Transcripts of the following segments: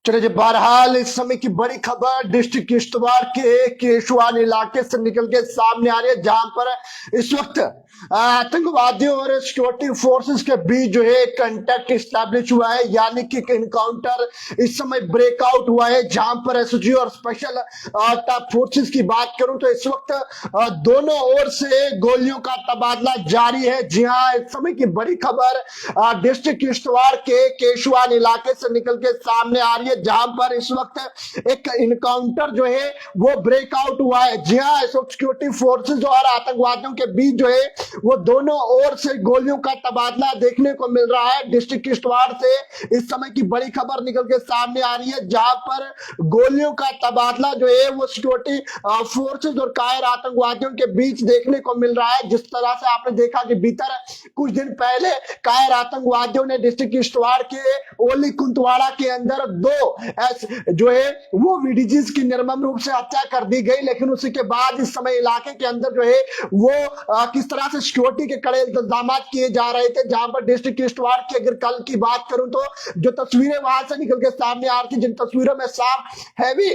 चलिए जी, बहरहाल इस समय की बड़ी खबर डिस्ट्रिक्ट किश्तवाड़ के केशवान इलाके से निकल के सामने आ रही है, जहां पर इस वक्त आतंकवादियों और सिक्योरिटी फोर्सेस के बीच जो है कंटेक्ट स्टैब्लिश हुआ है, यानी कि इनकाउंटर इस समय ब्रेकआउट हुआ है। जहां पर एसओजी और स्पेशल टास्क फोर्सेस की बात करूं तो इस वक्त दोनों ओर से गोलियों का तबादला जारी है। जी हाँ, इस समय की बड़ी खबर डिस्ट्रिक्ट किश्तवाड़ के केशवान इलाके से निकल के सामने आ रही है, जहां पर इस वक्त एक इनकाउंटर जो है वो ब्रेकआउट हुआ है। जी हाँ, सिक्योरिटी फोर्सेस और आतंकवादियों के बीच जो है वो दोनों ओर से गोलियों का तबादला देखने को मिल रहा है। डिस्ट्रिक्ट किश्तवाड़ से इस समय की बड़ी खबर निकल के सामने आ रही है, जहां पर गोलियों का तबादला जो है वो सिक्योरिटी फोर्सेस और कायर आतंकवादियों के बीच देखने को मिल रहा है। जिस तरह से आपने देखा कि भीतर कुछ दिन पहले कायर आतंकवादियों ने डिस्ट्रिक्ट किश्तवाड़ के ओली कुंतवाड़ा के अंदर जो है वो वीडीजीज की निर्मम रूप से हत्या कर दी गई, लेकिन उसी के बाद इस समय इलाके के अंदर जो है वो किस तरह से सिक्योरिटी के कड़े इंतजाम किए जा रहे थे। जहां पर डिस्ट्रिक्ट किश्तवाड़ की अगर कल की बात करूं तो जो तस्वीरें वहां से निकल के सामने आ रही थी, जिन तस्वीरों में साफ हैवी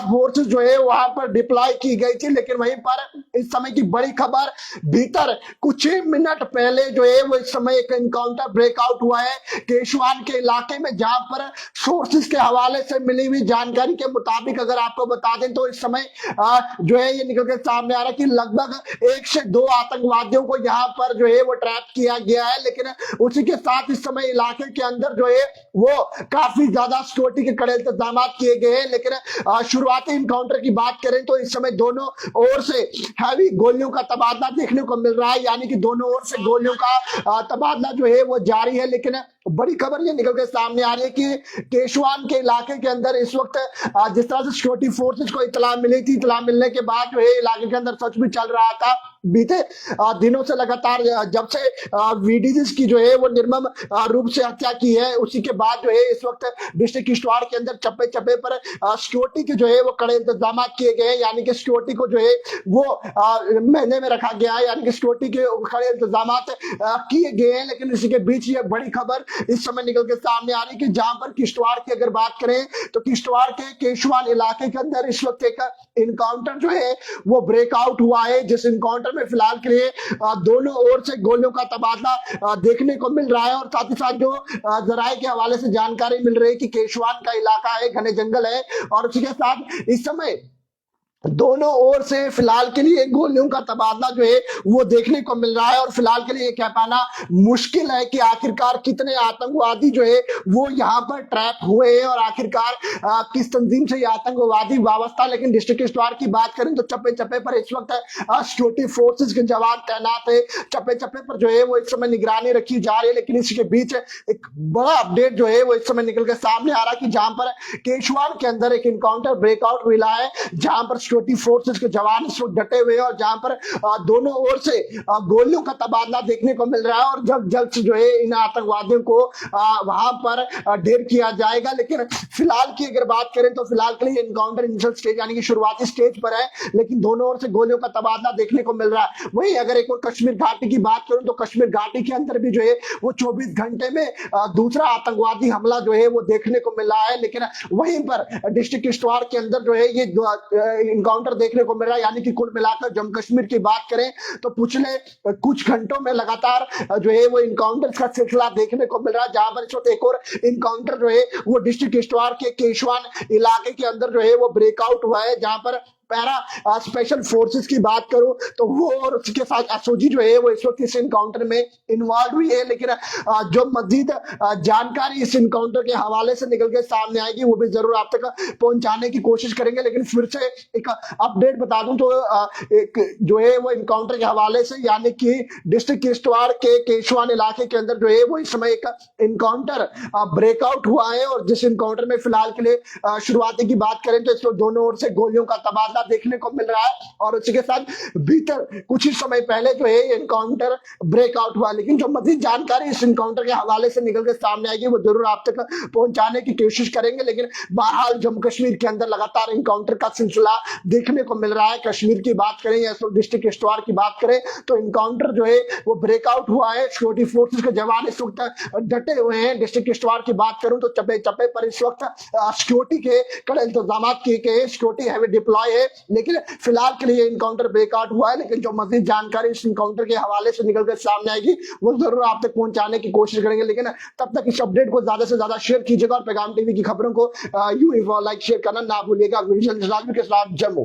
फोर्सेस जो है वहां पर डिप्लॉय की गई थी, लेकिन वहीं पर इस समय की बड़ी खबर भीतर कुछ ही मिनट पहले जो है वो इस समय एक एनकाउंटर ब्रेकआउट हुआ है केशवान के इलाके में। जहां पर सोर्सेस के हवाले से मिली हुई जानकारी के मुताबिक अगर आपको बता दें तो इस समय जो है ये निकल के सामने आ रहा है कि लगभग 1 से 2 आतंकवादियों को यहाँ पर जो है वो ट्रैप किया गया है, लेकिन उसी के साथ इस समय इलाके के अंदर जो है वो काफी ज्यादा सिक्योरिटी के कड़े इंतजाम किए गए हैं। लेकिन शुरुआती इनकाउंटर की बात करें तो इस समय दोनों ओर से हैवी गोलियों का तबादला देखने को मिल रहा है, यानी कि दोनों ओर से गोलियों का तबादला जो है वो जारी है। लेकिन बड़ी खबर ये निकल के सामने आ रही है कि केशवान के इलाके के अंदर इस वक्त जिस तरह से सिक्योरिटी फोर्सेस को इतला मिली थी, इतला मिलने के बाद जो है इलाके के अंदर सच भी चल रहा था। बीते दिनों से लगातार जब से वीडीजीज की जो है वो निर्मम रूप से हत्या की है, उसी के बाद जो है इस वक्त डिस्ट्रिक्ट किश्तवाड़ के अंदर चप्पे चप्पे पर सिक्योरिटी के जो है वो कड़े इंतजाम किए गए हैं, यानी कि सिक्योरिटी को जो है वो महीने में रखा गया है, यानी कि सिक्योरिटी के कड़े इंतजाम किए गए हैं। लेकिन इसी के बीच ये बड़ी खबर इस समय निकल के सामने आ रही है कि जहां पर किश्तवाड़ की अगर बात करें तो किश्तवाड़ के केशवान इलाके के अंदर इस वक्त एक इनकाउंटर जो है वो ब्रेकआउट हुआ है, जिस इनकाउंटर में फिलहाल के लिए दोनों ओर से गोलियों का तबादला देखने को मिल रहा है। और साथ ही साथ जो जराये के हवाले से जानकारी मिल रही है कि केशवान का इलाका है, घने जंगल है, और उसी के साथ इस समय दोनों ओर से फिलहाल के लिए गोलियों का तबादला जो है वो देखने को मिल रहा है। और फिलहाल के लिए कह पाना मुश्किल है कि आखिरकार कितने आतंकवादी जो है वो यहाँ पर ट्रैप हुए हैं और आखिरकार किस तंजीम से ये आतंकवादी वाबस्ता। लेकिन डिस्ट्रिक्ट किश्तवाड़ की बात करें तो चप्पे चप्पे पर इस वक्त सिक्योरिटी फोर्सेस के जवान तैनात है, चप्पे चप्पे पर जो है वो इस समय निगरानी रखी जा रही है। लेकिन इसके बीच एक बड़ा अपडेट जो है वो इस समय निकल के सामने आ रहा है कि जहां पर केशवाड़ के अंदर एक इनकाउंटर ब्रेकआउट हुआ है, जहां पर सिक्योरिटी फोर्सेस के जवान इस वक्त डटे हुए हैं और जहां पर दोनों ओर से गोलियों का तबादला देखने को मिल रहा है। और जब जल्द से जो है इन आतंकवादियों को वहां पर ढेर किया जाएगा। लेकिन फिलहाल की अगर बात करें तो फिलहाल के लिए एनकाउंटर इनिशियल स्टेज यानी कि शुरुआती स्टेज पर है, लेकिन दोनों ओर से गोलियों का तबादला देखने को मिल रहा है। वहीं अगर एक और कश्मीर घाटी की बात करूं तो कश्मीर घाटी के अंदर भी जो है वो 24 घंटे में दूसरा आतंकवादी हमला जो है वो देखने को मिल रहा है। लेकिन वहीं पर डिस्ट्रिक्ट किश्तवाड़ के अंदर जो है ये इनकाउंटर देखने को मिल रहा है, यानी कि कुल मिलाकर जम्मू कश्मीर की बात करें तो पिछले कुछ घंटों में लगातार जो है वो इनकाउंटर का सिलसिला देखने को मिल रहा है। जहां पर इस वक्त एक और इनकाउंटर जो है वो डिस्ट्रिक्ट किश्तवाड़ के केशवान इलाके के अंदर जो है वो ब्रेकआउट हुआ है, जहां पर पैरा स्पेशल फोर्सेस की बात करूं तो वो और उसके साथ एसओजी जो है वो इस वक्त इस इनकाउंटर में इन्वॉल्व हुई है। लेकिन जो मजीद जानकारी इस इनकाउंटर के हवाले से निकल के सामने आएगी वो भी जरूर आप तक पहुंचाने की कोशिश करेंगे। लेकिन फिर से एक अपडेट बता दूं तो एक जो है वो इनकाउंटर के हवाले से, यानी कि डिस्ट्रिक्ट किश्तवाड़ के केशवान इलाके के अंदर जो है वो इस समय एक इनकाउंटर ब्रेकआउट हुआ है। और जिस इनकाउंटर में फिलहाल के लिए शुरुआती की बात करें तो इसको दोनों ओर से गोलियों का तबादला ज्यादा देखने को मिल रहा है। और उसी के साथ भीतर कुछ ही समय पहले जो है एनकाउंटर ब्रेकआउट हुआ, लेकिन जो मजीद जानकारी इस एनकाउंटर के हवाले से निकल के सामने आएगी वो जरूर आप तक पहुंचाने की कोशिश करेंगे। लेकिन बहरहाल जम्मू कश्मीर के अंदर लगातार एनकाउंटर का सिलसिला देखने को मिल रहा है। कश्मीर की बात करें या डिस्ट्रिक्ट किश्तवाड़ की बात करें तो एनकाउंटर जो है वो ब्रेकआउट हुआ है। सिक्योरिटी फोर्सेस के जवान इस वक्त डटे हुए हैं। डिस्ट्रिक्ट किश्तवाड़ की बात करूं तो चप्पे चप्पे पर इस वक्त सिक्योरिटी के कड़े इंतजाम किए गए हैं, सिक्योरिटी हैवी डिप्लॉय है। लेकिन फिलहाल के लिए एनकाउंटर ब्रेकआउट हुआ है, लेकिन जो मजीद जानकारी इस एनकाउंटर के हवाले से निकल कर सामने आएगी वो जरूर आप तक पहुंचाने की कोशिश करेंगे। लेकिन तब तक इस अपडेट को ज्यादा से ज्यादा शेयर कीजिएगा और पैगाम टीवी की खबरों को यूं ही लाइक शेयर करना ना भूलिएगा। के साथ जम्मू।